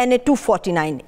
NA 249,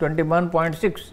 21.6।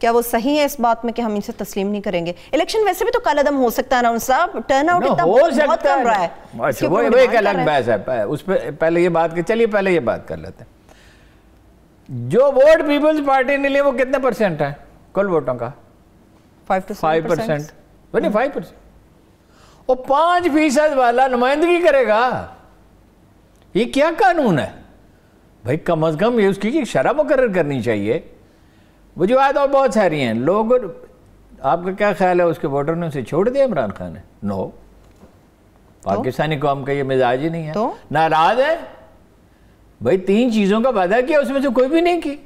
کیا وہ صحیح ہے اس بات میں کہ ہم اسے تسلیم نہیں کریں گے؟ الیکشن ویسے بھی تو کل عدم ہو سکتا ہے نا صاحب، ٹرن آؤٹ اتنا بہت کم رہا ہے. اچھا وہ ایک الگ بحث ہے، اس پہ پہلے یہ بات چلیے پہلے یہ بات کر لیتے ہیں. جو ووٹ پیپلز پارٹی نے لیے وہ کتنے پرسنٹ ہیں کل ووٹوں کا؟ 5%. 5%. وہ 5% والا نمائندگی کرے گا. یہ کیا قانون ہے بھائی؟ کم از کم یہ اس کی شرح مقرر کرنی چاہیے. وجوہات اور بہت ساری ہیں. لوگ، آپ کا کیا خیال ہے اس کے ووٹر نے اسے چھوڑ دیا عمران خان نے؟ نو. پاکستانی قوم کا یہ مزاج ہی نہیں ہے. ناراض ہے بھائی. 3 چیزوں کا وعدہ کیا، اس میں سے کوئی بھی نہیں کی.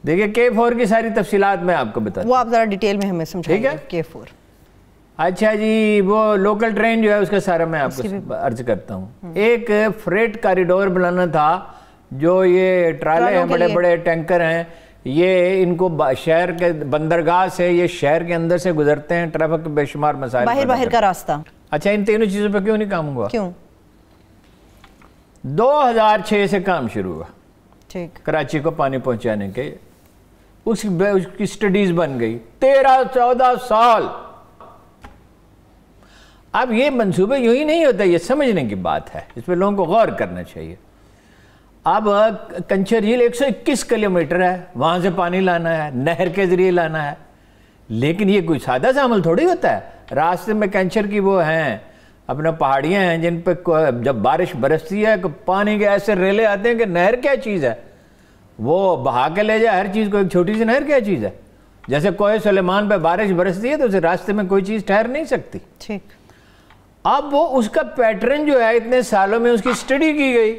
دیکھیں K4 کی ساری تفصیلات میں آپ کو بتا دوں. وہ آپ ذرا ڈیٹیل میں ہمیں سمجھائیں گے. K4 اچھا جی، وہ لوکل ٹرین جو ہے اس کا سارا میں آپ کو عرض کرتا ہوں. ایک فریٹ کاریڈور بنانا تھا، جو یہ ٹرالے ہیں، بڑے بڑے ٹینکر ہیں، یہ ان کو شہر کے بندرگاہ سے یہ شہر کے اندر سے گزرتے ہیں، ٹریفک کے بے شمار مسائل، باہر کا راستہ. اچھا ان تینوں چیزوں پہ کیوں نہیں کام ہوا؟ کیوں؟ 2006 سے کام شروع ہوا. ٹھیک. کراچی کو پانی پہنچانے کے اس کی سٹڈیز بن گئی. 13-14 سال. اب یہ منصوبے یوں ہی نہیں ہوتا، یہ سمجھنے کی بات ہے، اس پہ لوگوں کو غور کرنا چاہیے. اب کنچر جھیل 121 کلومیٹر ہے، وہاں سے پانی لانا ہے، نہر کے ذریعے لانا ہے. لیکن یہ کوئی سادہ سا عمل تھوڑی ہوتا ہے. راستے میں کنچر کی وہ ہیں اپنا پہاڑیاں ہیں جن پہ جب بارش برستی ہے کہ پانی کے ایسے ریلے آتے ہیں کہ نہر کیا چیز ہے وہ بہا کے لے جائے ہر چیز کو. ایک چھوٹی سی نہر کیا چیز ہے؟ جیسے کوہ سلیمان پہ بارش برستی ہے تو اسے راستے میں کوئی چیز ٹھہر نہیں سکتی. ٹھیک. اب وہ اس کا پیٹرن جو ہے اتنے سالوں میں اس کی سٹڈی کی گئی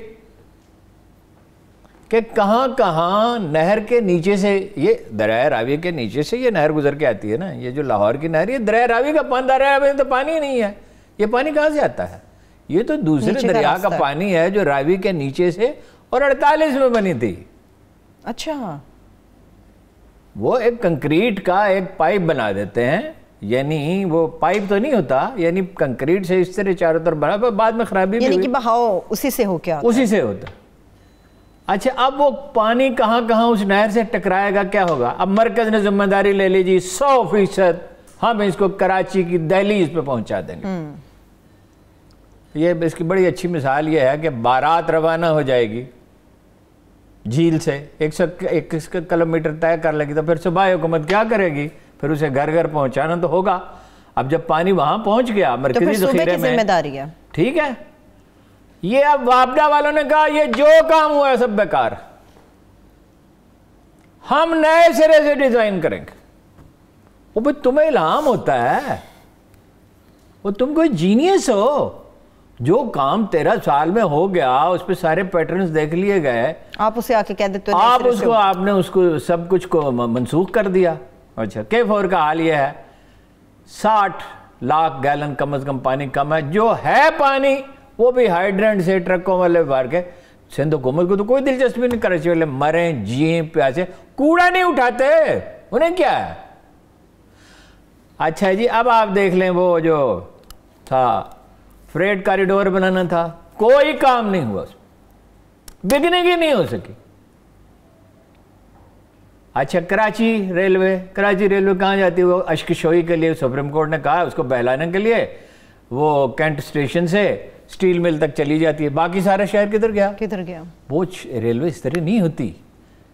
کہ کہاں کہاں نہر کے نیچے سے، یہ دریائے راوی کے نیچے سے یہ نہر گزر کے آتی ہے نا، یہ جو لاہور کی نہر، یہ دریائے راوی کا پانی، دریائے راوی میں تو پانی نہیں ہے. یہ پانی کہاں سے آتا ہے؟ یہ تو دوسرے دریا کا پانی ہے جو راوی کے نیچے سے، اور 48 میں بنی تھی. اچھا. وہ ایک کنکریٹ کا ایک پائپ بنا دیتے ہیں، یعنی وہ پائپ تو نہیں ہوتا، یعنی کنکریٹ سے اس طرح چاروں طرف بنا، بعد میں خرابی بھی یعنی کہ بہاؤ اسی سے ہو کیا؟ اسی سے ہوتا. اچھا اب وہ پانی کہاں کہاں اس نہر سے ٹکرائے گا، کیا ہوگا؟ اب مرکز نے ذمہ داری لے لی جی 100% ہم اس کو کراچی کی دہلیز پہ پہنچا دیں گے. یہ اس کی بڑی اچھی مثال یہ ہے کہ بارات روانہ ہو جائے گی جھیل سے، 121 کلومیٹر طے کر لے گی، تو پھر صوبائی حکومت کیا کرے گی؟ پھر اسے گھر گھر پہنچانا تو ہوگا. اب جب پانی وہاں پہنچ گیا مرکزی ذخیرے میں، ذمہ داری ہے. ٹھیک ہے. یہ اب وابڈا والوں نے کہا یہ جو کام ہوا ہے سب بیکار، ہم نئے سرے سے ڈیزائن کریں گے. وہ بھئی تمہیں الہام ہوتا ہے، وہ تم کوئی جینیس ہو. جو کام 13 سال میں ہو گیا اس پہ سارے پیٹرنز دیکھ لیے گئے، آپ اسے آ کے کہہ دیتے آپ نے اس کو سب کچھ کو منسوخ کر دیا. اچھا K4 کا حال یہ ہے 60 لاکھ گیلن کم از کم پانی کم ہے. جو ہے پانی وہ بھی ہائیڈرنٹ سے ٹرکوں والے بھر کے. سندھ حکومت کو تو کوئی دلچسپی نہیں، کراچی والے مریں جییں پیاسے، کوڑا نہیں اٹھاتے، انہیں کیا ہے. اچھا جی اب آپ دیکھ لیں وہ جو تھا فریٹ کاریڈور بنانا تھا، کوئی کام نہیں ہوا، اس بگننگ ہی نہیں ہو سکی. اچھا کراچی ریلوے کہاں جاتی ہے؟ وہ اشک شوئی کے لیے سپریم کورٹ نے کہا اس کو بہلانے کے لیے وہ کینٹ اسٹیشن سے سٹیل مل تک چلی جاتی ہے. باقی سارا شہر کدھر گیا؟ وہ ریلوے اس طرح نہیں ہوتی.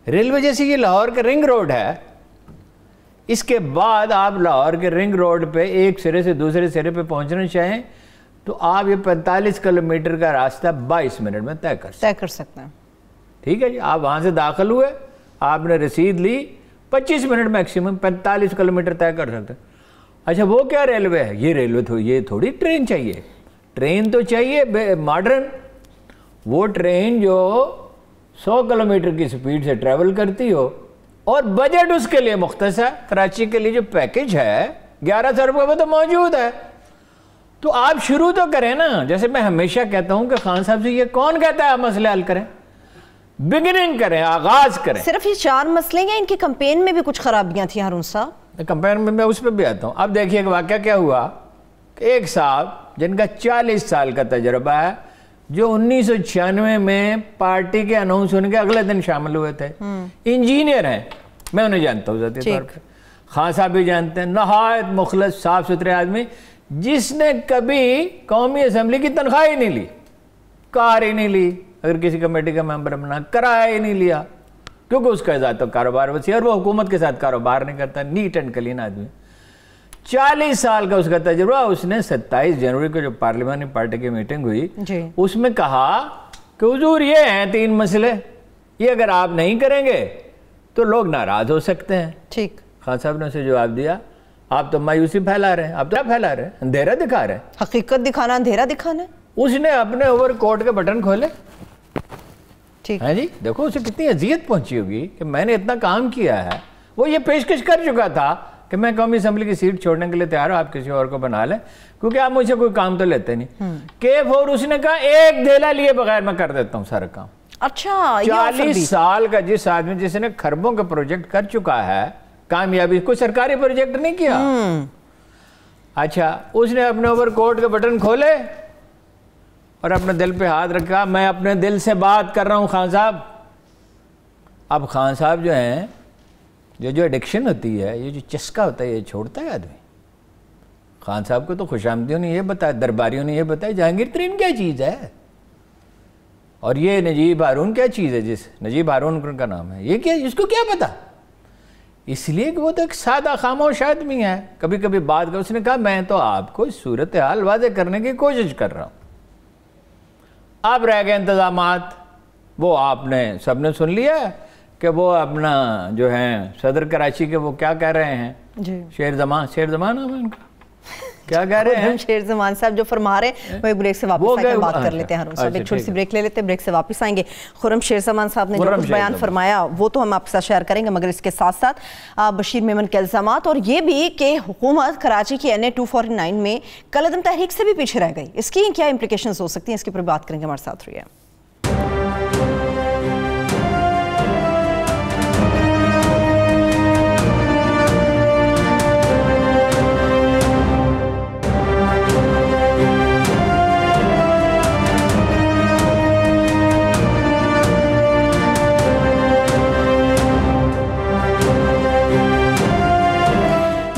ریلوے جیسے یہ لاہور کا رنگ روڈ ہے، اس کے بعد آپ لاہور کے رنگ روڈ پہ ایک سرے سے دوسرے سرے پہ پہنچنا چاہیں تو آپ یہ 45 کلومیٹر کا راستہ 22 منٹ میں طے کر سکتے ہیں. ٹھیک ہے جی. آپ وہاں سے داخل ہوئے، آپ نے رسید لی، 25 منٹ میکسیمم 45 کلومیٹر طے کر سکتے ہیں. اچھا وہ کیا ریلوے ہے؟ یہ ریلوے یہ تھوڑی ٹرین چاہیے. ٹرین تو چاہیے ماڈرن. وہ ٹرین جو 100 کلومیٹر کی سپیڈ سے ٹریول کرتی ہو اور بجٹ اس کے لیے مختص ہے. کراچی کے لیے جو پیکج ہے 1100 روپے وہ تو موجود ہے. تو آپ شروع تو کریں نا. جیسے میں ہمیشہ کہتا ہوں کہ خان صاحب سے یہ کون کہتا ہے آپ مسئلے حل کریں؟ بگننگ کریں، آغاز کریں. صرف یہ 4 مسئلے ہیں، ان کی کمپین میں بھی کچھ خرابیاں تھیں ہارون صاحب. کمپین میں اس پہ بھی آتا ہوں. اب دیکھیے کہ واقعہ کیا ہوا کہ ایک صاحب جن کا 40 سال کا تجربہ ہے، جو 1996 میں پارٹی کے اناؤنس ہونے کے اگلے دن شامل ہوئے تھے، انجینئر ہیں، میں انہیں جانتا ہوں ذاتی طور پہ، خان صاحب بھی جانتے ہیں، نہایت مخلص صاف ستھرے آدمی، جس نے کبھی قومی اسمبلی کی تنخواہ ہی نہیں لی، کار ہی نہیں لی، اگر کسی کمیٹی کا ممبر بنا کرایہ ہی نہیں لیا، کیونکہ اس کا ذات کاروبار وسیع اور وہ حکومت کے ساتھ کاروبار نہیں کرتا، نیٹ اینڈ کلین آدمی، 40 سال کا اس کا تجربہ۔ اس نے 27 جنوری کو جو پارلیمانی پارٹی کی میٹنگ ہوئی اس میں کہا کہ حضور یہ ہیں 3 مسئلے، یہ اگر آپ نہیں کریں گے تو لوگ ناراض ہو سکتے ہیں۔ ٹھیک، خان صاحب نے اسے جواب دیا، آپ تو مایوسی پھیلا رہے ہیں، آپ تو کیا پھیلا رہے ہیں، اندھیرا دکھا رہے ہیں۔ حقیقت دکھانا اندھیرا دکھانا ہے۔ اس نے اپنے اوور کوٹ کے بٹن کھولے، ٹھیک ہے جی، دیکھو اسے کتنی اذیت پہنچی ہوگی کہ میں نے اتنا کام کیا ہے۔ وہ یہ پیشکش کر چکا تھا کہ میں قومی اسمبلی کی سیٹ چھوڑنے کے لیے تیار ہوں، آپ کسی اور کو بنا لیں، کیونکہ آپ مجھ سے کوئی کام تو لیتے نہیں۔ اور اس نے کہا ایک دھیلا لیے بغیر میں کر دیتا ہوں سارا کام۔ اچھا، 40 سال کا جس آدمی جس نے خربوں کا پروجیکٹ کر چکا ہے، کامیابی کوئی سرکاری پروجیکٹ نہیں کیا۔ اچھا، اس نے اپنے اوور کوٹ کے بٹن کھولے اور اپنے دل پہ ہاتھ رکھا، میں اپنے دل سے بات کر رہا ہوں خان صاحب۔ اب خان صاحب جو ہیں، جو ایڈکشن ہوتی ہے، یہ جو چسکا ہوتا ہے، یہ چھوڑتا ہے آدمی۔ خان صاحب کو تو خوش آمدیوں نے یہ بتایا، درباریوں نے یہ بتایا جہانگیر ترین کیا چیز ہے، اور یہ نجیب ہارون کیا چیز ہے، جس نجیب ہارون کا نام ہے، یہ کیا، اس کو کیا پتا؟ اس لیے کہ وہ تو ایک سادہ خاموش آدمی ہے۔ کبھی کبھی بات کر، اس نے کہا میں تو آپ کو صورتحال واضح کرنے کی کوشش کر رہا ہوں، اب رہ گئے انتظامات۔ وہ آپ نے سب نے سن لیا کہ وہ اپنا جو ہیں صدر کراچی کے وہ کیا کہہ رہے ہیں، شیر زمان نام ہے ان کا، کیا کہہ رہے ہیں شیر زمان صاحب جو فرما رہے ہیں، وہ ایک بریک سے واپس آ کر بات کر لیتے ہیں ہارون صاحب، ایک چھوٹی سی بریک لے لیتے ہیں، بریک سے واپس آئیں گے۔ خرم شیر زمان صاحب نے جو کچھ بیان فرمایا وہ تو ہم آپ کے ساتھ شیئر کریں گے، مگر اس کے ساتھ ساتھ بشیر میمن کے الزامات اور یہ بھی کہ حکومت کراچی کی NA 249 میں کالعدم تحریک سے بھی پیچھے رہ گئی، اس کی کیا امپلیکیشنز ہو سکتی ہیں، اس کے اوپر بات کریں گے، ہمارے ساتھ رہیے۔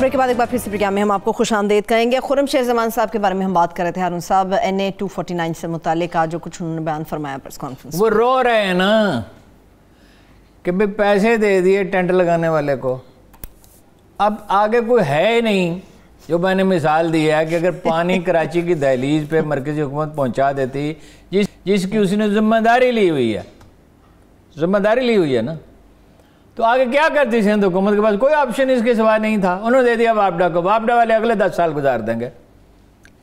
کے بعد ایک بار پھر سے پروگرام میں ہم آپ کو خوش آمدید کہیں گے۔ خرم شیر زمان صاحب کے بارے میں ہم بات کر رہے تھے، ہارون صاحب NA 249 سے متعلق جو کچھ انہوں نے بیان فرمایا پریس کانفرنس، وہ رو رہے ہیں نا کہ بھئی پیسے دے دیے ٹینٹ لگانے والے کو، اب آگے کوئی ہے ہی نہیں۔ جو میں نے مثال دی ہے کہ اگر پانی کراچی کی دہلیز پہ مرکزی حکومت پہنچا دیتی، جس کی اس نے ذمہ داری لی ہوئی ہے نا، تو آگے کیا کرتی سندھ حکومت کے پاس کوئی آپشن اس کے سوا نہیں تھا۔ انہوں نے دے دیا واپڈا کو، واپڈا والے اگلے 10 سال گزار دیں گے،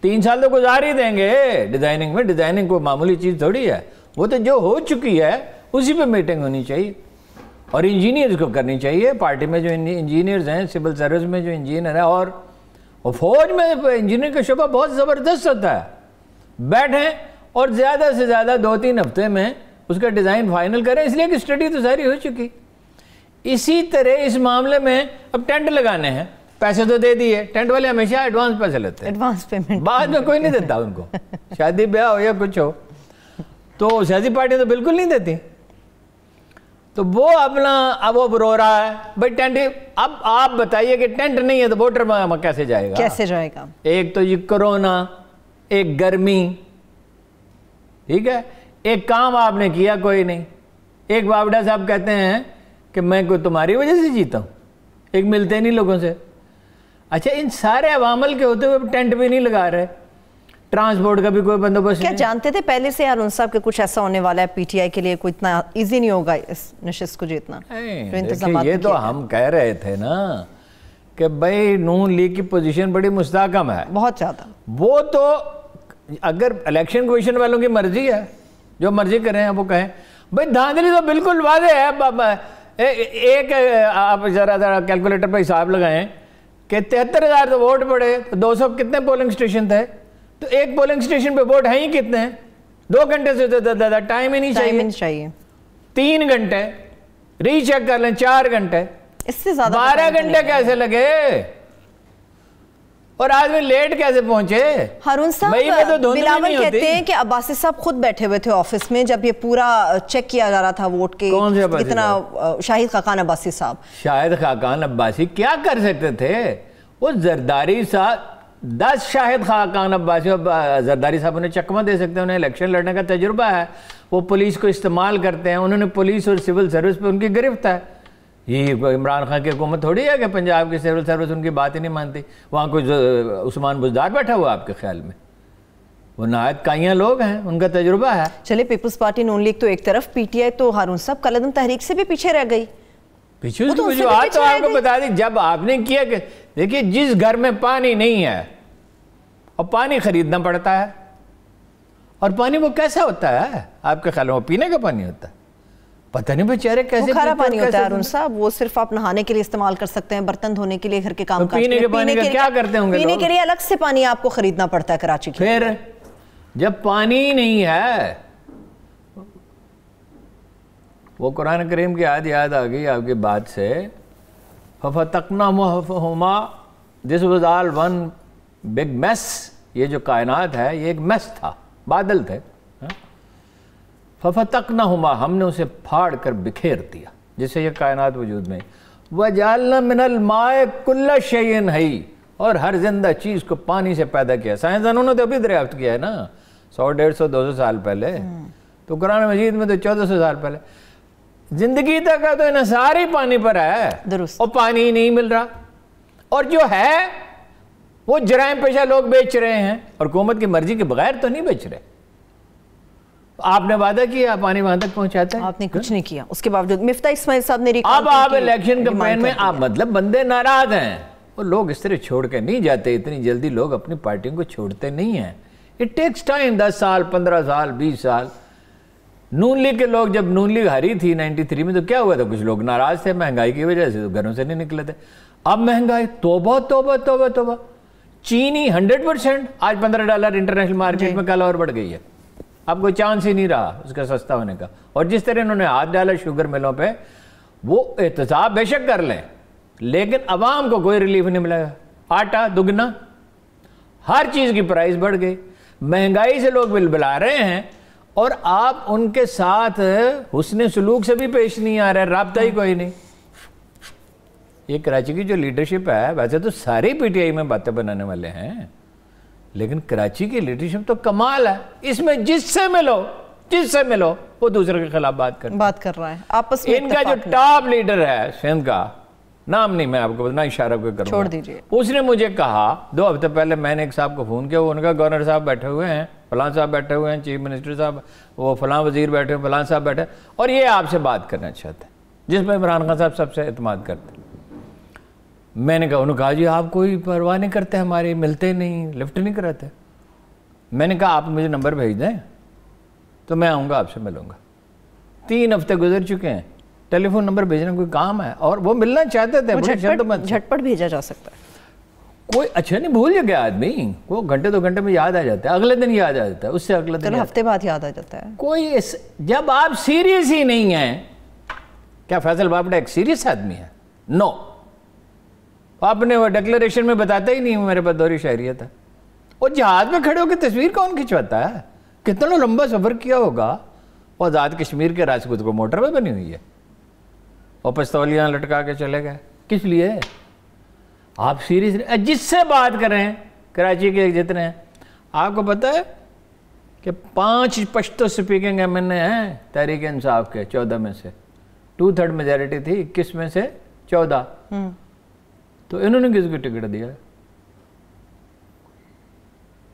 3 سال تو گزار ہی دیں گے ڈیزائننگ میں۔ ڈیزائننگ کوئی معمولی چیز تھوڑی ہے، وہ تو جو ہو چکی ہے اسی پہ میٹنگ ہونی چاہیے، اور انجینئرز کو کرنی چاہیے۔ پارٹی میں جو انجینئرز ہیں، سول سروس میں جو انجینئر ہیں، اور فوج میں انجینئر کا شعبہ بہت زبردست ہوتا ہے، بیٹھیں اور زیادہ سے زیادہ 2-3 ہفتے میں اس کا ڈیزائن فائنل کریں، اس لیے کہ اسٹڈی تو ساری ہو چکی۔ اسی طرح اس معاملے میں اب ٹینٹ لگانے ہیں، پیسے تو دے دیے، ٹینٹ والے ہمیشہ ایڈوانس پیسے لیتے ہیں، ایڈوانس پیمنٹ بعد میں کوئی نہیں دیتا ان کو، شادی بیاہ ہو یا کچھ ہو تو سیاسی پارٹی تو بالکل نہیں دیتی۔ تو وہ اپنا اب وہ رو رہا ہے بھائی ٹینٹ، اب آپ بتائیے کہ ٹینٹ نہیں ہے تو ووٹر کیسے جائے گا؟ ایک تو یہ کرونا، ایک گرمی، ٹھیک ہے، ایک کام آپ نے کیا کوئی نہیں۔ ایک واپڈا صاحب کہتے ہیں کہ میں کوئی تمہاری وجہ سے جیتا ہوں، ایک ملتے نہیں لوگوں سے۔ اچھا، ان سارے عوامل کے ہوتے ہوئے ٹینٹ بھی نہیں لگا رہے، ٹرانسپورٹ کا بھی کوئی بندوبست نہیں۔ کیا جانتے تھے پہلے سے ہارون صاحب کہ کچھ ایسا ہونے والا ہے، پی ٹی آئی کے لیے کوئی اتنا ایزی نہیں ہوگا اس نشست کو جیتنا؟ یہ تو ہم کہہ رہے تھے نا کہ بھائی نون لیگ کی پوزیشن بڑی مستحکم ہے، بہت زیادہ۔ وہ تو اگر الیکشن کمیشن والوں کی مرضی ہے، جو مرضی کریں وہ کہیں، بھائی دھاندلی تو بالکل واضح ہے۔ ایک آپ ذرا کیلکولیٹر پہ حساب لگائیں کہ 73,000 تو ووٹ پڑے، 200 کتنے پولنگ اسٹیشن تھے، تو ایک پولنگ اسٹیشن پہ ووٹ ہیں ہی کتنے ہیں؟ 2 گھنٹے سے زیادہ ٹائم ہی نہیں چاہیے، 3 گھنٹے ری چیک کر لیں، 4 گھنٹے، اس سے زیادہ 12 گھنٹے کیسے لگے؟ اور آدمی لیٹ کیسے پہنچے؟ ہارون صاحب بلاول کہتے ہیں کہ عباسی صاحب خود بیٹھے ہوئے تھے آفس میں جب یہ پورا چیک کیا جا رہا تھا ووٹ کے کتنا. شاہد خاقان عباسی صاحب. شاہد خاقان عباسی کیا کر سکتے تھے؟ وہ زرداری صاحب 10 شاہد خاقان عباسی زرداری صاحب انہیں چکمہ دے سکتے ہیں. انہیں الیکشن لڑنے کا تجربہ ہے, وہ پولیس کو استعمال کرتے ہیں. انہوں نے پولیس اور سول سروس پہ ان کی گرفت ہے. یہ عمران خان کی حکومت تھوڑی ہے کہ پنجاب کی سول سروس ان کی بات ہی نہیں مانتی. وہاں کوئی عثمان بزدار بیٹھا ہوا آپ کے خیال میں؟ وہ نہایت کائیاں لوگ ہیں, ان کا تجربہ ہے. چلے پیپلز پارٹی نون لیگ تو ایک طرف, پی ٹی آئی تو ہارون صاحب قلعدم تحریک سے بھی پیچھے رہ گئی. پیچھے اس کی وجوہات تو آپ کو بتا دی. جب آپ نے کیا کہ دیکھیے جس گھر میں پانی نہیں ہے اور پانی خریدنا پڑتا ہے, اور پانی وہ کیسا ہوتا ہے آپ کے خیال میں؟ وہ پینے کا پانی ہوتا ہے؟ پتہ نہیں بیچارے کیسے کھارا پانی ہوتا ہے ہارون صاحب. وہ صرف آپ نہانے کے لیے استعمال کر سکتے ہیں, برتن دھونے کے لیے, گھر کے کام کاج کے لیے. پینے کے پانی کا کیا کرتے ہوں گے؟ پینے کے لیے الگ سے پانی آپ کو خریدنا پڑتا ہے کراچی کے. پھر جب پانی نہیں ہے, وہ قرآن کریم کی آیت یاد آ گئی آپ کی بات سے, فَفَتَقْنَهُمَا, this was all one big mess. یہ جو کائنات ہے یہ ایک میس تھا, بادل تھے. فَفَتَقْنَهُمَا, ہم نے اسے پھاڑ کر بکھیر دیا جس سے یہ کائنات وجود میں. وَجَعَلْنَا مِنَ الْمَاءِ كُلَّ شَيْءٍ حَيٍّ, اور ہر زندہ چیز کو پانی سے پیدا کیا. سائنسدانوں نے تو ابھی دریافت کیا ہے نا, 100, 150, 200 سال پہلے. تو قرآن مجید میں تو 1400 سال پہلے. زندگی تک کا تو انحصار ہی پانی پر ہے, اور پانی ہی نہیں مل رہا. اور جو ہے وہ جرائم پیشہ لوگ بیچ رہے ہیں, اور حکومت کی مرضی کے بغیر تو نہیں بیچ رہے. آپ نے وعدہ کیا پانی وہاں تک پہنچاتا ہے, آپ نے کچھ نہیں کیا. اس کے باوجود مفتاح اسماعیل صاحب نے اب آپ الیکشن کمپین میں آپ مطلب بندے ناراض ہیں. وہ لوگ اس طرح چھوڑ کے نہیں جاتے, اتنی جلدی لوگ اپنی پارٹیوں کو چھوڑتے نہیں ہیں. اٹ ٹیکس ٹائم, 10 سال, 15 سال, 20 سال. نون لیگ کے لوگ جب نون لیگ ہاری تھی 93 میں تو کیا ہوا تھا؟ کچھ لوگ ناراض تھے مہنگائی کی وجہ سے, تو گھروں سے نہیں نکلے تھے. اب مہنگائی توبہ توبہ توبہ توبہ. چینی 100%, آج $15 انٹرنیشنل مارکیٹ میں کل اور بڑھ گئی ہے. اب کوئی چانس ہی نہیں رہا اس کا سستا ہونے کا. اور جس طرح انہوں نے ہاتھ ڈالا شوگر ملوں پہ, وہ احتساب بے شک کر لیں, لیکن عوام کو کوئی ریلیف نہیں ملے گا. آٹا دگنا, ہر چیز کی پرائز بڑھ گئی, مہنگائی سے لوگ بلبلا رہے ہیں, اور آپ ان کے ساتھ حسن سلوک سے بھی پیش نہیں آ رہے, رابطہ ہی کوئی نہیں. یہ کراچی کی جو لیڈرشپ ہے, ویسے تو سارے پی ٹی آئی میں باتیں بنانے والے ہیں, لیکن کراچی کی لیڈرشپ تو کمال ہے. اس میں جس سے ملو وہ دوسرے کے خلاف بات کر رہا ہے آپس میں. ان کا جو ٹاپ لیڈر ہے سندھ کا, نام نہیں میں آپ کو نہ اشارہ کوئی کروں گا, چھوڑ دیجئے. اس نے مجھے کہا 2 ہفتے پہلے, میں نے ایک صاحب کو فون کیا, وہ ان کا گورنر صاحب بیٹھے ہوئے ہیں, فلاں صاحب بیٹھے ہوئے ہیں, چیف منسٹر صاحب, وہ فلاں وزیر بیٹھے ہیں, فلاں صاحب بیٹھے, اور یہ آپ سے بات کرنا چاہتے ہیں جس میں عمران خان صاحب سب سے اعتماد کرتے ہیں. میں نے کہا, انہوں نے کہا جی آپ کوئی پرواہ نہیں کرتے ہماری, ملتے نہیں, لفٹ نہیں کراتے. میں نے کہا آپ مجھے نمبر بھیج دیں تو میں آؤں گا آپ سے ملوں گا. 3 ہفتے گزر چکے ہیں, ٹیلی فون نمبر بھیجنا کوئی کام ہے؟ اور وہ ملنا چاہتے تھے, جھٹپٹ بھیجا جا سکتا ہے. کوئی اچھا نہیں, بھول گیا آدمی, وہ گھنٹے 2 گھنٹے میں یاد آ جاتا ہے, اگلے دن یاد آ جاتا ہے, اس سے اگلے دن ہفتے بعد یاد آ جاتا ہے. کوئی جب آپ سیریس ہی نہیں ہیں. کیا فیصل بابڑا ایک سیریس آدمی ہے؟ نو. آپ نے وہ ڈکلیریشن میں بتاتا ہی نہیں میرے پاس دوہری شہریت ہے. اور جہاز میں کھڑے ہو کے تصویر کون کھنچواتا ہے؟ کتنا لمبا سفر کیا ہوگا. وہ آزاد کشمیر کے راجپوت کو موٹر وے بنی ہوئی ہے, اور پستولیاں لٹکا کے چلے گئے. کس لیے؟ آپ سیریس جس سے بات کریں کراچی کے جتنے ہیں, آپ کو پتہ ہے کہ 5 پشتو سپیکنگ ایم این اے ہیں تحریک انصاف کے 14 میں سے, 2/3 میجارٹی تھی, 21 میں سے 14. تو انہوں نے کس کو ٹکٹ دیا؟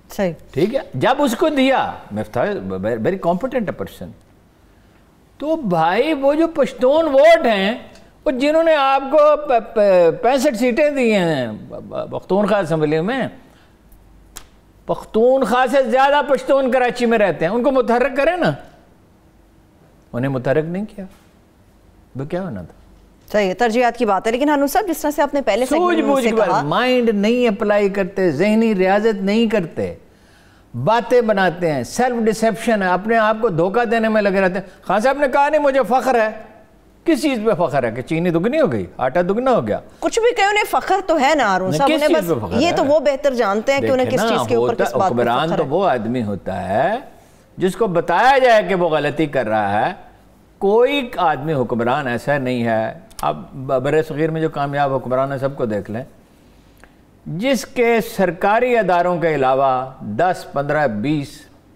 صحیح, ٹھیک ہے. جب اس کو دیا, مفتاح ویری کمپیٹنٹ پرسن, تو بھائی وہ جو پشتون ووٹ ہیں, وہ جنہوں نے آپ کو 65 سیٹیں دی ہیں پختونخوا اسمبلی میں, پختونخوا سے زیادہ پشتون کراچی میں رہتے ہیں, ان کو متحرک کریں نا. انہیں متحرک نہیں کیا, وہ کیا ہونا تھا؟ صحیح, ترجیحات کی بات ہے. لیکن ہانو صاحب جس طرح سے آپ نے پہلے سوچ سے کہا, مائنڈ نہیں اپلائی کرتے, ذہنی ریاضت نہیں کرتے, باتیں بناتے ہیں, سیلف ڈسیپشن ہے, اپنے آپ کو دھوکہ دینے میں لگے رہتے ہیں. خان صاحب نے کہا نہیں مجھے فخر ہے کس چیز پہ فخر ہے کہ چینی دگنی ہو گئی، آٹا دگنا ہو گیا؟ کچھ بھی کہیں انہیں فخر تو ہے نا ہارون صاحب، انہیں بس یہ تو وہ بہتر جانتے ہیں کہ انہیں کس چیز کے اوپر کس بات پہ فخر ہے۔ حکمران تو وہ آدمی ہوتا ہے جس کو بتایا جائے کہ وہ غلطی کر رہا ہے۔ کوئی آدمی حکمران ایسا نہیں ہے، اب بر صغیر میں جو کامیاب حکمران ہیں سب کو دیکھ لیں، جس کے سرکاری اداروں کے علاوہ 10 15 20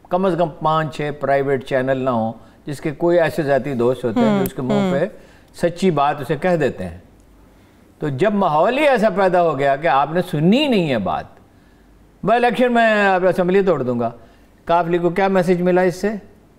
کم از کم 5 6 پرائیویٹ چینل نہ ہوں، جس کے کوئی ایسے ذاتی دوست ہوتے ہیں جو اس کے منہ پہ سچی بات اسے کہہ دیتے ہیں۔ تو جب ماحول ہی ایسا پیدا ہو گیا کہ آپ نے سنی نہیں ہے بات، بھائی الیکشن میں اسمبلی توڑ دوں گا، کاف لیگ کو کیا میسج ملا اس سے؟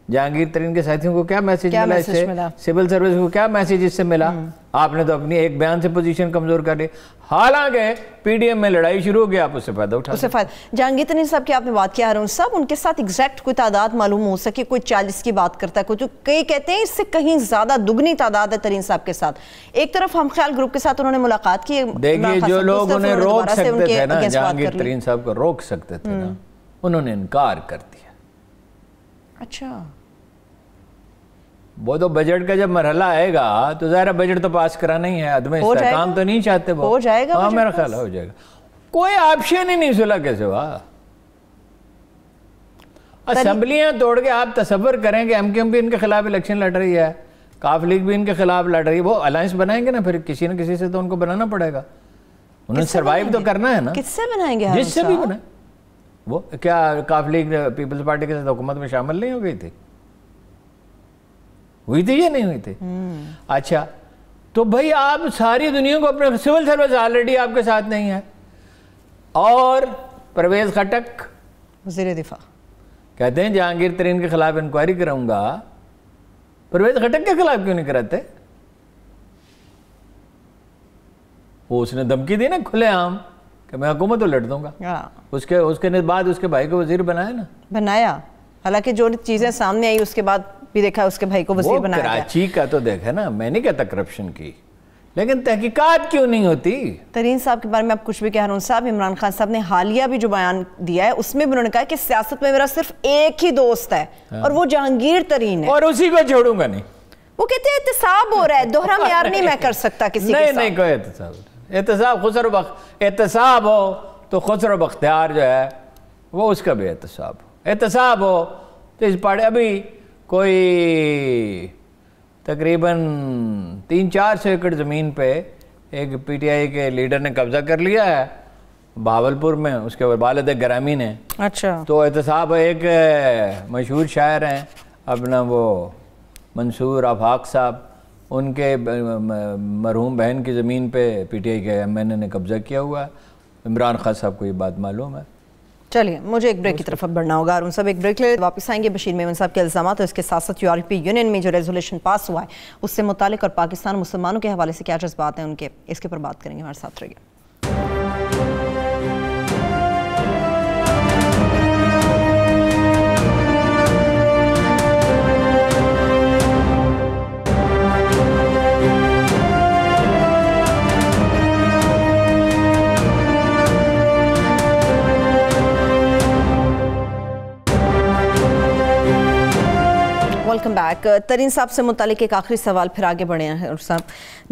جہانگیر ترین کے ساتھیوں کو کیا میسج ملا اس سے؟ سول سروس کو کیا میسج اس سے ملا؟ آپ نے تو اپنی ایک بیان سے پوزیشن کمزور کر لی، حالانکہ پی ڈی ایم میں لڑائی شروع ہو گیا، آپ اس سے فائدہ اٹھا جہانگیر ترین صاحب کی آپ نے بات کیا ہارون صاحب، ان کے ساتھ ایگزیکٹ کوئی تعداد معلوم ہو سکے؟ کوئی 40 کی بات کرتا ہے، کئی کہتے ہیں اس سے کہیں زیادہ دگنی تعداد ہے ترین صاحب کے ساتھ۔ ایک طرف ہم خیال گروپ کے ساتھ انہوں نے ملاقات کی، دیکھیے جو لوگ انہیں روک سکتے تھے نا، جہانگیر ترین صاحب کو روک سکتے تھے نا، انہوں نے انکار کر دیا۔ اچھا، وہ تو بجٹ کا جب مرحلہ آئے گا تو ظاہر بجٹ تو پاس کرانا ہی ہے، عدم استحکام تو نہیں چاہتے وہ، ہو جائے گا، ہاں میرا خیال ہو جائے گا، کوئی آپشن ہی نہیں صلح کے سوا۔ اسمبلیاں توڑ کے آپ تصور کریں کہ ایم کیو ایم بھی ان کے خلاف الیکشن لڑ رہی ہے، کاف لیگ بھی ان کے خلاف لڑ رہی ہے، وہ الائنس بنائیں گے نا، پھر کسی نہ کسی سے تو ان کو بنانا پڑے گا، انہیں سروائیو تو کرنا ہے نا۔ کس سے بنائیں گے؟ جس سے بھی بنائیں۔ وہ کیا کاف لیگ پیپلز پارٹی کے ساتھ حکومت میں شامل نہیں ہو گئی تھی؟ ہوئی تھی یا نہیں ہوئی تھی؟ اچھا تو بھائی آپ ساری دنیا کو اپنے سول سروس آلریڈی آپ کے ساتھ نہیں ہے، اور پرویز خٹک وزیر دفاع کہتے ہیں جہانگیر ترین کے خلاف انکوائری کراؤں گا، پرویز خٹک کے خلاف کیوں نہیں کراتے؟ وہ اس نے دھمکی دی نا کھلے عام کہ میں حکومت تو لڑ دوں گا، اس کے بعد اس کے بھائی کو وزیر بنایا نا، بنایا، حالانکہ جو چیزیں سامنے آئی اس کے بعد بھی دیکھا اس کے بھائی کو وزیر بنایا گیا۔ کراچی کا تو دیکھا نا، میں نہیں کہتا کرپشن کی، لیکن تحقیقات کیوں نہیں ہوتی؟ ترین صاحب کے بارے میں آپ کچھ بھی کہہ رہے ہیں صاحب، عمران خان صاحب نے حالیہ بھی جو بیان دیا ہے اس میں بھی انہوں نے کہا کہ سیاست میں میرا صرف ایک ہی دوست ہے اور وہ جہانگیر ترین ہے، اور اسی کو چھوڑوں گا نہیں۔ وہ کہتے ہیں احتساب ہو رہا ہے، دوہرا معیار نہیں میں کر سکتا کسی کے ساتھ۔ نہیں کوئی احتساب ہو تو خسرو بختیار جو ہے وہ اس کا بھی احتساب ہو تو اس پاڑے ابھی کوئی تقریباً 300-400 ایکڑ زمین پہ ایک پی ٹی آئی کے لیڈر نے قبضہ کر لیا ہے بہاولپور میں، اس کے والد گرامی نے۔ اچھا، تو احتساب ایک مشہور شاعر ہیں اپنا وہ منصور آفاق صاحب، ان کے مرحوم بہن کی زمین پہ پی ٹی آئی کے ایم این اے نے قبضہ کیا ہوا ہے، عمران خان صاحب کو یہ بات معلوم ہے۔ چلیے مجھے ایک بریک کی طرف اب بڑھنا ہوگا، اور ان سب ایک بریک لے واپس آئیں گے۔ بشیر میمن صاحب کے الزامات اور اس کے ساتھ ساتھ یورپی یونین میں جو ریزولوشن پاس ہوا ہے اس سے متعلق اور پاکستان مسلمانوں کے حوالے سے کیا جذبات ہیں ان کے، اس کے پر بات کریں گے، ہمارے ساتھ رہیے۔ Welcome back. ترین صاحب سے متعلق ایک آخری سوال پھر آگے بڑھے ہیں صاحب،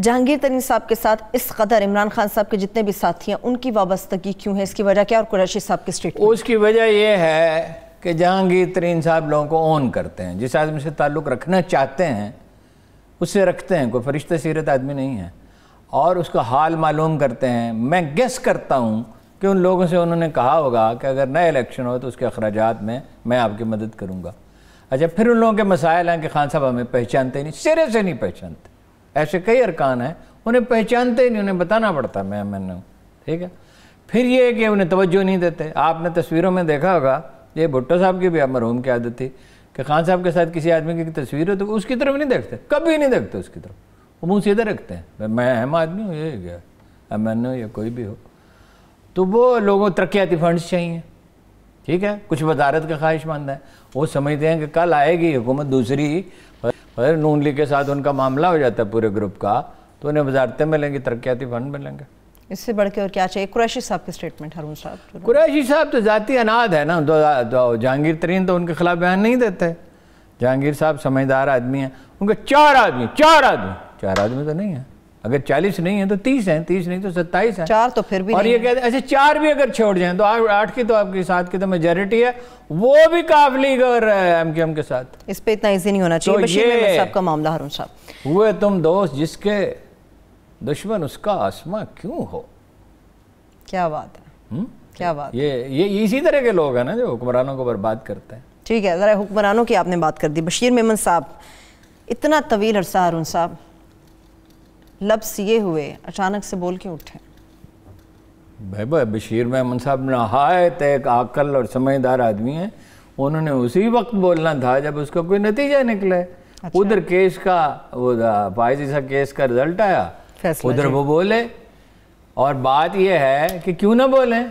جہانگیر ترین صاحب کے ساتھ اس قدر عمران خان صاحب کے جتنے بھی ساتھی ہیں ان کی وابستگی کیوں ہے، اس کی وجہ کیا، اور قریشی صاحب کی اسٹیٹمنٹ؟ اس کی وجہ یہ ہے کہ جہانگیر ترین صاحب لوگوں کو اون کرتے ہیں، جس آدمی سے تعلق رکھنا چاہتے ہیں اس سے رکھتے ہیں، کوئی فرشتہ سیرت آدمی نہیں ہے، اور اس کا حال معلوم کرتے ہیں۔ میں گیس کرتا ہوں کہ ان لوگوں سے انہوں نے کہا ہوگا کہ اگر نئے الیکشن ہو تو اس کے اخراجات میں آپ کی مدد کروں گا۔ اچھا پھر ان لوگوں کے مسائل ہیں کہ خان صاحب ہمیں پہچانتے ہی نہیں، سرے سے نہیں پہچانتے، ایسے کئی ارکان ہیں انہیں پہچانتے ہی نہیں، انہیں بتانا پڑتا میں نے، ٹھیک ہے۔ پھر یہ کہ انہیں توجہ نہیں دیتے۔ آپ نے تصویروں میں دیکھا ہوگا، یہ بھٹو صاحب کی بھی مرحوم کی عادت تھی کہ خان صاحب کے ساتھ کسی آدمی کی تصویر ہو تو اس کی طرف نہیں دیکھتے، کبھی نہیں دیکھتے اس کی طرف، وہ منہ سیدھے رکھتے ہیں، میں اہم آدمی ہوں، یہ کیا ایم این اے یا کوئی بھی ہو۔ تو وہ لوگوں ترقیاتی فنڈز چاہیے، ٹھیک ہے، کچھ وزارت کا خواہش مند ہے، وہ سمجھتے ہیں کہ کل آئے گی حکومت دوسری، نون لیگ کے ساتھ ان کا معاملہ ہو جاتا ہے پورے گروپ کا، تو انہیں وزارتیں ملیں گی، ترقیاتی فنڈ ملیں گے۔ اس سے بڑھ کے اور کیا چاہیے؟ قریشی صاحب کی سٹیٹمنٹ ہارون صاحب۔ قریشی صاحب تو ذاتی اناد ہے نا، جہانگیر ترین تو ان کے خلاف بیان نہیں دیتے۔ جہانگیر صاحب سمجھدار آدمی ہیں، ان کے چار آدمی 4 آدمی تو نہیں ہیں. اگر 40 نہیں ہیں تو 30 ہیں, 30 نہیں تو 27 ہیں. 4 تو پھر بھی اور یہ کہتے ہیں اچھا 4 بھی اگر چھوڑ جائیں تو 8 کی تو آپ کے ساتھ کی تو میجارٹی ہے, وہ بھی کاف لیگ اور ایم کیو ایم کے ساتھ. اس پہ اتنا ایزی نہیں ہونا چاہیے. بشیر محمد صاحب کا معاملہ ہارون صاحب, ہوئے تم دوست جس کے دشمن اس کا آسماں کیوں ہو. کیا بات ہے, کیا بات. یہ اسی طرح کے لوگ ہیں نا جو حکمرانوں کو برباد کرتے ہیں. ٹھیک ہے, ذرا حکمرانوں کی آپ نے بات کر دی. بشیر محمد صاحب, اتنا طویل عرصہ ہارون صاحب لب سیے ہوئے اچانک سے بول کیوں اٹھے؟ بھائی بشیر محمد صاحب نہایت ایک عاقل اور سمجھدار آدمی ہیں. انہوں نے اسی وقت بولنا تھا جب اس کا کوئی نتیجہ نکلے. ادھر کیس کا وہ فائز عیسیٰ کیس کا رزلٹ آیا, ادھر وہ بولے. اور بات یہ ہے کہ کیوں نہ بولیں.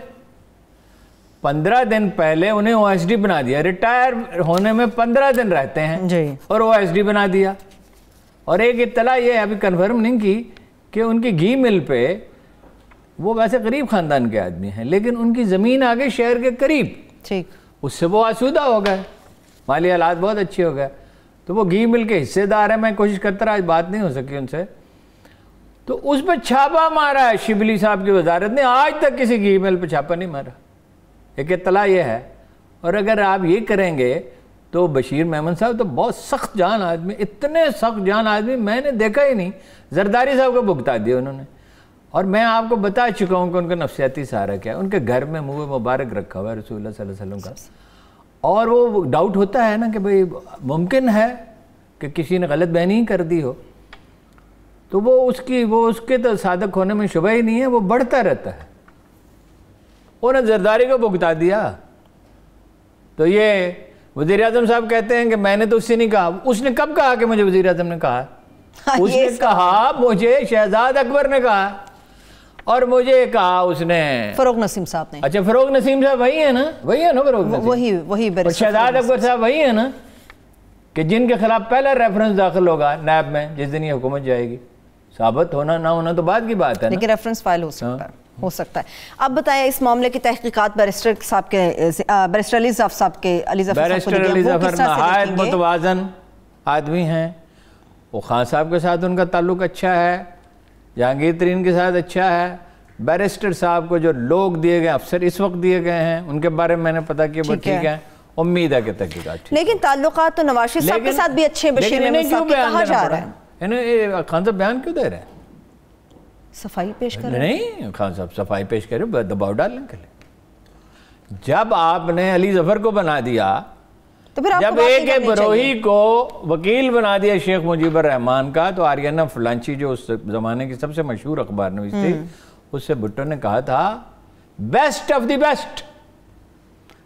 15 دن پہلے انہیں او ایس ڈی بنا دیا, ریٹائر ہونے میں 15 دن رہتے ہیں اور او ایس ڈی بنا دیا. اور ایک اطلاع یہ ابھی کنفرم نہیں کی کہ ان کی گھی مل پہ, وہ ویسے غریب خاندان کے آدمی ہیں لیکن ان کی زمین آگے شہر کے قریب, اس سے وہ آسودہ ہو گئے, مالی حالات بہت اچھے ہو گئے. تو وہ گھی مل کے حصے دار ہیں. میں کوشش کرتا رہا, آج بات نہیں ہو سکی ان سے. تو اس پہ چھاپا مارا ہے شبلی صاحب کی وزارت نے, آج تک کسی گھی مل پہ چھاپا نہیں مارا. ایک اطلاع یہ ہے. اور اگر آپ یہ کریں گے تو بشیر محمد صاحب تو بہت سخت جان آدمی, اتنے سخت جان آدمی میں نے دیکھا ہی نہیں. زرداری صاحب کو بھگتا دیا انہوں نے. اور میں آپ کو بتا چکا ہوں کہ ان کا نفسیاتی سہارا کیا ہے. ان کے گھر میں منہ مبارک رکھا ہوا ہے رسول اللہ صلی اللہ علیہ وسلم کا. اور وہ ڈاؤٹ ہوتا ہے نا کہ بھئی ممکن ہے کہ کسی نے غلط بیانی کر دی ہو, تو وہ اس کے تو صادق ہونے میں شبہ ہی نہیں ہے, وہ بڑھتا رہتا ہے. انہوں نے زرداری کو بھگتا دیا. تو یہ وزیر اعظم صاحب کہتے ہیں کہ میں نے تو اس سے نہیں کہا. اس نے کب کہا کہ مجھے وزیر اعظم نے کہا؟ اس نے کہا مجھے شہزاد اکبر نے کہا, اور مجھے کہا اس نے فروغ نسیم صاحب نے. اچھا فروغ نسیم صاحب وہی ہے نا فروغ نسیم, وہی شہزاد اکبر صاحب وہی ہے نا کہ جن کے خلاف پہلا ریفرنس داخل ہوگا نیب میں جس دن یہ حکومت جائے گی. ثابت ہونا نہ ہونا تو بعد کی بات ہے, لیکن ریفرنس فائل ہو سکتا ہے. اب بتائیں اس معاملے کی تحقیقات بیرسٹر علی ظفر صاحب کے بیرسٹر علی ظفر نہایت متوازن آدمی ہیں. وہ خان صاحب کے ساتھ ان کا تعلق اچھا ہے, جہانگیر ترین کے ساتھ اچھا ہے. بیرسٹر صاحب کو جو لوگ دیے گئے, افسر اس وقت دیے گئے ہیں, ان کے بارے میں نے پتا کیا وہ ٹھیک ہے. امید ہے کہ تحقیقات. لیکن تعلقات تو نواز شریف صاحب کے ساتھ بھی اچھے. بشیر محمد صاحب کہا جا رہا ہے خان صاحب بیان کیوں دے رہے ہیں؟ صفائی پیش کر رہے ہیں. نہیں خان صاحب صفائی پیش کرے, دباؤ ڈالنے کے لیے. جب آپ نے علی ظفر کو بنا دیا, جب ایک بروہی کو وکیل بنا دیا شیخ مجیب الرحمان کا, تو آریانہ فلانچی جو اس زمانے کی سب سے مشہور اخبار نویس تھی, اس سے بھٹو نے کہا تھا بیسٹ آف دی بیسٹ.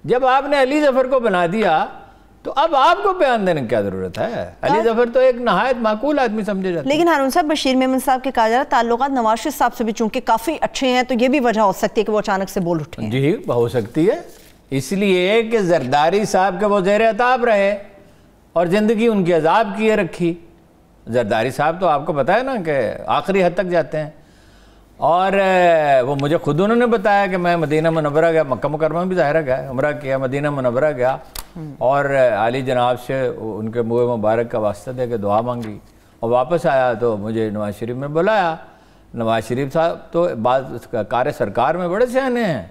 جب آپ نے علی ظفر کو بنا دیا تو اب آپ کو بیان دینے کی کیا ضرورت ہے؟ علی ظفر تو ایک نہایت معقول آدمی سمجھے جاتے ہیں. لیکن ہارون صاحب بشیر محمد صاحب کے کہا جا رہا ہے تعلقات نواز شریف صاحب سے بھی چونکہ کافی اچھے ہیں, تو یہ بھی وجہ ہو سکتی ہے کہ وہ اچانک سے بول اٹھے ہیں. جی ہو سکتی ہے, اس لیے کہ زرداری صاحب کے وہ زیر عتاب رہے اور زندگی ان کی عذاب کیے رکھی. زرداری صاحب تو آپ کو پتا ہے نا کہ آخری حد تک جاتے ہیں. اور وہ مجھے خود انہوں نے بتایا کہ میں مدینہ منورہ گیا, مکہ مکرمہ بھی ظاہرہ گیا, عمرہ کیا, مدینہ منورہ گیا, اور عالی جناب سے ان کے منہ مبارک کا واسطہ دے کے دعا مانگی, اور واپس آیا تو مجھے نواز شریف میں بلایا. نواز شریف صاحب تو بعض کار سرکار میں بڑے سیانے ہیں,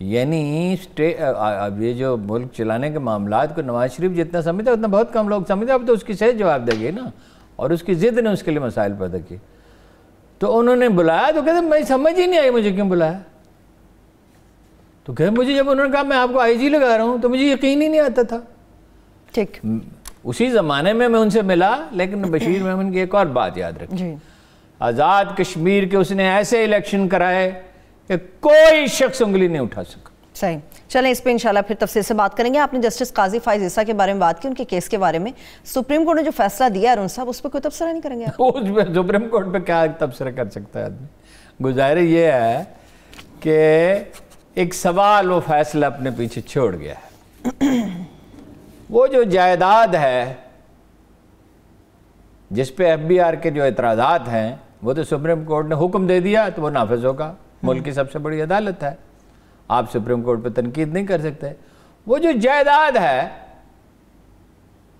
یعنی اب یہ جو ملک چلانے کے معاملات کو نواز شریف جتنا سمجھتا ہے اتنا بہت کم لوگ سمجھتے. اب تو اس کی صحیح جواب دے گی نا, اور اس کی ضد نے اس کے لیے مسائل پیدا کی. تو انہوں نے بلایا تو کہتے میں سمجھ ہی نہیں آئی مجھے کیوں بلایا. تو کہ مجھے جب انہوں نے کہا میں آپ کو آئی جی لگا رہا ہوں تو مجھے یقین ہی نہیں آتا تھا. ٹھیک, اسی زمانے میں ان سے ملا. لیکن بشیر محمد کی ایک اور بات یاد رکھیں, آزاد کشمیر کے اس نے ایسے الیکشن کرائے کہ کوئی شخص انگلی نہیں اٹھا سکا. صحیح, چلیں اس پہ انشاءاللہ پھر تفصیل سے بات کریں گے. آپ نے جسٹس قاضی فائز عیسیٰ کے بارے میں بات کی, ان کے کیس کے بارے میں. سپریم کورٹ نے جو فیصلہ دیا ارون صاحب, اس پہ کوئی تبصرہ نہیں کریں گے آپ؟ اس پہ سپریم کورٹ پہ کیا تبصرہ کر سکتا ہے آدمی؟ گزارش یہ ہے کہ ایک سوال وہ فیصلہ اپنے پیچھے چھوڑ گیا ہے. وہ جو جائیداد ہے جس پہ ایف بی آر کے جو اعتراضات ہیں, وہ تو سپریم کورٹ نے حکم دے دیا تو وہ نافذ ہوگا. ملک کی سب سے بڑی عدالت ہے, آپ سپریم کورٹ پہ تنقید نہیں کر سکتے. وہ جو جائیداد ہے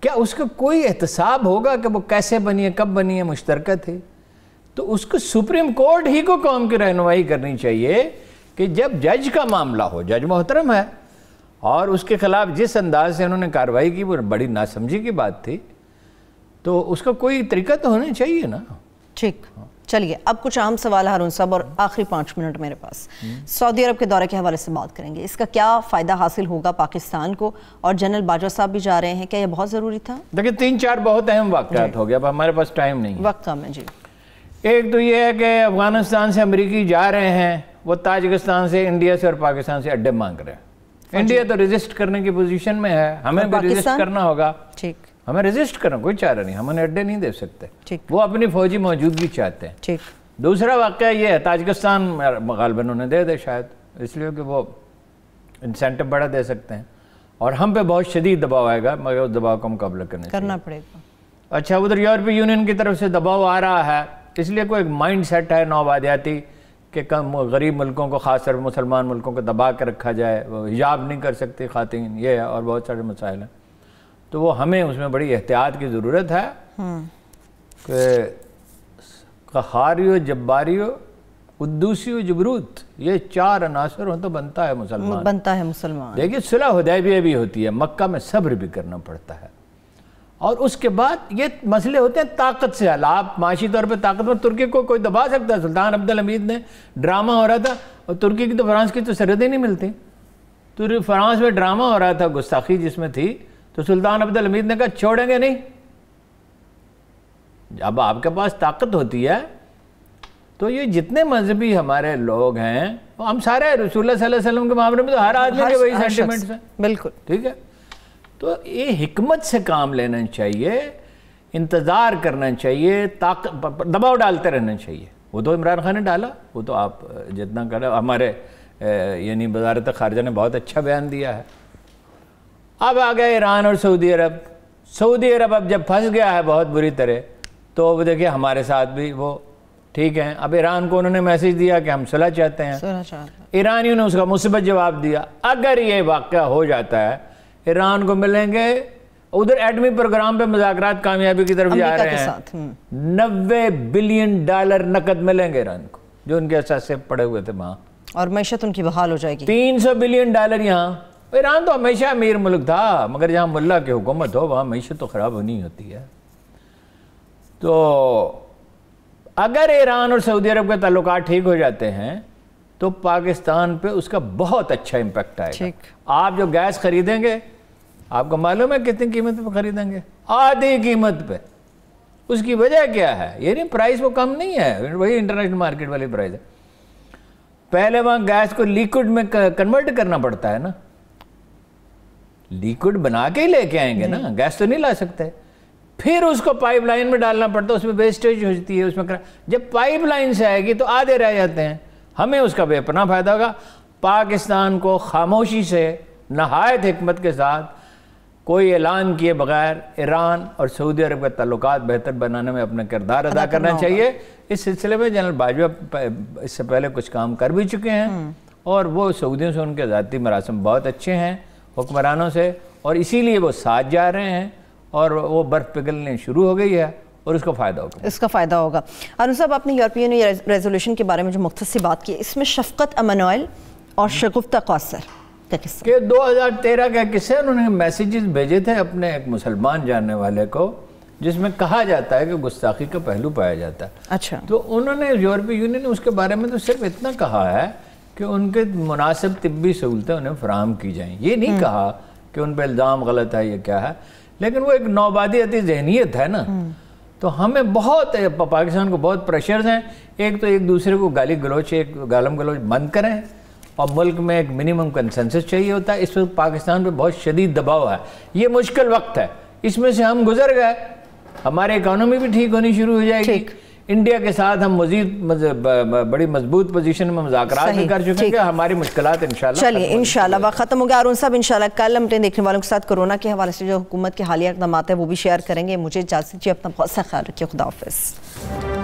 کیا اس کا کوئی احتساب ہوگا کہ وہ کیسے بنی ہے، کب بنی ہے، مشترکہ تھی؟ تو اس کو سپریم کورٹ ہی کو قوم کی رہنمائی کرنی چاہیے کہ جب جج کا معاملہ ہو، جج محترم ہے، اور اس کے خلاف جس انداز سے انہوں نے کارروائی کی وہ بڑی ناسمجھی کی بات تھی، تو اس کا کوئی طریقہ تو ہونا چاہیے نا۔ ٹھیک، چلیے اب کچھ عام سوال ہارون صاحب، اور آخری 5 منٹ میرے پاس۔ سعودی عرب کے دورے کے حوالے سے بات کریں گے، اس کا کیا فائدہ حاصل ہوگا پاکستان کو؟ اور جنرل باجوہ صاحب بھی جا رہے ہیں، کیا یہ بہت ضروری تھا؟ دیکھیں 3-4 بہت اہم واقعات ہو گیا، اب ہمارے پاس ٹائم نہیں ہے، وقت کم ہے جی۔ ایک تو یہ ہے کہ افغانستان سے امریکی جا رہے ہیں، وہ تاجکستان سے، انڈیا سے اور پاکستان سے اڈے مانگ رہے ہیں۔ انڈیا تو ریزسٹ کرنے کی پوزیشن میں ہے، ہمیں بھی ریزسٹ کرنا ہوگا۔ ٹھیک، ہمیں ریزسٹ کرنا، کوئی چارہ نہیں، ہم انہیں اڈے نہیں دے سکتے، وہ اپنی فوجی موجودگی چاہتے ہیں۔ ٹھیک، دوسرا واقعہ یہ ہے، تاجکستان غالباً انہیں دے دے شاید، اس لیے کہ وہ انسینٹو بڑا دے سکتے ہیں، اور ہم پہ بہت شدید دباؤ آئے گا، مگر اس دباؤ کو مقابلہ کرنا پڑے گا۔ اچھا، ادھر یورپی یونین کی طرف سے دباؤ آ رہا ہے، اس لیے کوئی ایک مائنڈ سیٹ ہے نوآبادیاتی کہ غریب ملکوں کو، خاص طور پر مسلمان ملکوں کو دبا کے رکھا جائے، وہ حجاب نہیں کر سکتی خواتین، یہ ہے، اور بہت سارے مسائل ہیں۔ تو وہ ہمیں اس میں بڑی احتیاط کی ضرورت ہے کہ قہاریو، جباریو، قدوسی و جبروت، یہ 4 عناصر ہوں تو بنتا ہے مسلمان۔ دیکھیے صلح حدیبیہ بھی ہوتی ہے، مکہ میں صبر بھی کرنا پڑتا ہے، اور اس کے بعد یہ مسئلے ہوتے ہیں طاقت سے حل۔ آپ معاشی طور پہ طاقتور، ترکی کو کوئی دبا سکتا ہے؟ سلطان عبدالحمید نے ڈرامہ ہو رہا تھا، اور ترکی کی تو فرانس کی تو سرحدیں نہیں ملتی، تو فرانس میں ڈرامہ ہو رہا تھا، گستاخی جس میں تھی، تو سلطان عبدالحمید نے کہا چھوڑیں گے نہیں۔ اب آپ کے پاس طاقت ہوتی ہے تو یہ جتنے مذہبی ہمارے لوگ ہیں، ہم سارے رسول اللہ صلی اللہ علیہ وسلم کے معاملے میں تو ہر آدمی کے وہی سینٹیمنٹس ہیں، بالکل ٹھیک ہے۔ تو یہ حکمت سے کام لینا چاہیے، انتظار کرنا چاہیے، دباؤ ڈالتے رہنا چاہیے۔ وہ تو عمران خان نے ڈالا، وہ تو آپ جتنا کریں، ہمارے یعنی وزارت خارجہ نے بہت اچھا بیان دیا ہے۔ اب آ گئے ایران اور سعودی عرب۔ سعودی عرب اب جب پھنس گیا ہے بہت بری طرح، تو وہ دیکھیں ہمارے ساتھ بھی وہ ٹھیک ہیں۔ اب ایران کو انہوں نے میسیج دیا کہ ہم صلح چاہتے ہیں، ایرانیوں نے اس کا مثبت جواب دیا۔ اگر یہ واقعہ ہو جاتا ہے، ایران کو ملیں گے، ادھر ایٹمی پروگرام پہ مذاکرات کامیابی کی طرف جا رہے ہیں، $90 بلین نقد ملیں گے ایران کو، جو ان کے اثاثے پڑے ہوئے تھے وہاں، اور معیشت ان کی بحال ہو جائے گی۔ $300 بلین یہاں۔ ایران تو ہمیشہ امیر ملک تھا، مگر جہاں ملا کی حکومت ہو وہاں معیشت تو خراب ہونی ہوتی ہے۔ تو اگر ایران اور سعودی عرب کے تعلقات ٹھیک ہو جاتے ہیں تو پاکستان پہ اس کا بہت اچھا امپیکٹ آئے گا۔ آپ جو گیس خریدیں گے، آپ کو معلوم ہے کتنی قیمت پہ خریدیں گے؟ آدھی قیمت پہ۔ اس کی وجہ کیا ہے؟ یہ نہیں پرائس وہ کم نہیں ہے، وہی انٹرنیشنل مارکیٹ والی پرائس ہے۔ پہلے وہاں گیس کو لیکوڈ میں کنورٹ کرنا پڑتا ہے نا، لیکوڈ بنا کے ہی لے کے آئیں گے نا، گیس تو نہیں لا سکتے۔ پھر اس کو پائپ لائن میں ڈالنا پڑتا ہے، اس میں ویسٹیج ہوتی ہے، اس میں جب پائپ لائن سے آئے گی تو آدھے رہ جاتے ہیں، ہمیں اس کا بے پناہ فائدہ ہوگا۔ پاکستان کو خاموشی سے، نہایت حکمت کے ساتھ، کوئی اعلان کیے بغیر ایران اور سعودی عرب کے تعلقات بہتر بنانے میں اپنا کردار ادا کرنا چاہیے۔ اس سلسلے میں جنرل باجوہ اس سے پہلے کچھ کام کر بھی چکے ہیں، اور وہ سعودیوں سے ان کے ذاتی مراسم بہت اچھے ہیں حکمرانوں سے، اور اسی لیے وہ ساتھ جا رہے ہیں، اور وہ برف پگھلنے شروع ہو گئی ہے، اور اس کا فائدہ ہوگا۔ اس کا فائدہ ہوگا۔ ہارون صاحب، آپ نے یورپین ریزولوشن کے بارے میں جو مختصر بات کی، اس میں شفقت امانوئل اور شگفتہ قوثر کا قصہ کہ 2013 کا قصہ، انہوں نے میسیجز بھیجے تھے اپنے ایک مسلمان جاننے والے کو، جس میں کہا جاتا ہے کہ گستاخی کا پہلو پایا جاتا ہے۔ اچھا، تو انہوں نے یورپی یونین نے اس کے بارے میں تو صرف اتنا کہا ہے کہ ان کے مناسب طبی سہولتیں انہیں فراہم کی جائیں، یہ نہیں کہا کہ ان پہ الزام غلط ہے، یہ کیا ہے۔ لیکن وہ ایک نوآبادیاتی ذہنیت ہے نا، تو ہمیں بہت پاکستان کو بہت پریشرز ہیں۔ ایک تو ایک دوسرے کو گالی گلوچ، ایک گالم گلوچ بند کریں، اور ملک میں ایک منیمم کنسنسس چاہیے ہوتا ہے۔ اس وقت پاکستان پہ بہت شدید دباؤ ہے، یہ مشکل وقت ہے، اس میں سے ہم گزر گئے، ہماری اکانومی بھی ٹھیک ہونی شروع ہو جائے گی، انڈیا کے ساتھ ہم مزید بڑی مضبوط پوزیشن میں مذاکرات بھی کر چکے ہیں، ہماری مشکلات انشاءاللہ چلیے انشاءاللہ وقت ختم ہو گیا۔ ہارون صاحب انشاءاللہ کل ہم دیکھنے والوں کے ساتھ کورونا کے حوالے سے جو حکومت کے حالیہ اقدامات ہیں وہ بھی شیئر کریں گے۔ مجھے اجازت دیجیے، اپنا بہت سا خیال رکھیے، خدا حافظ۔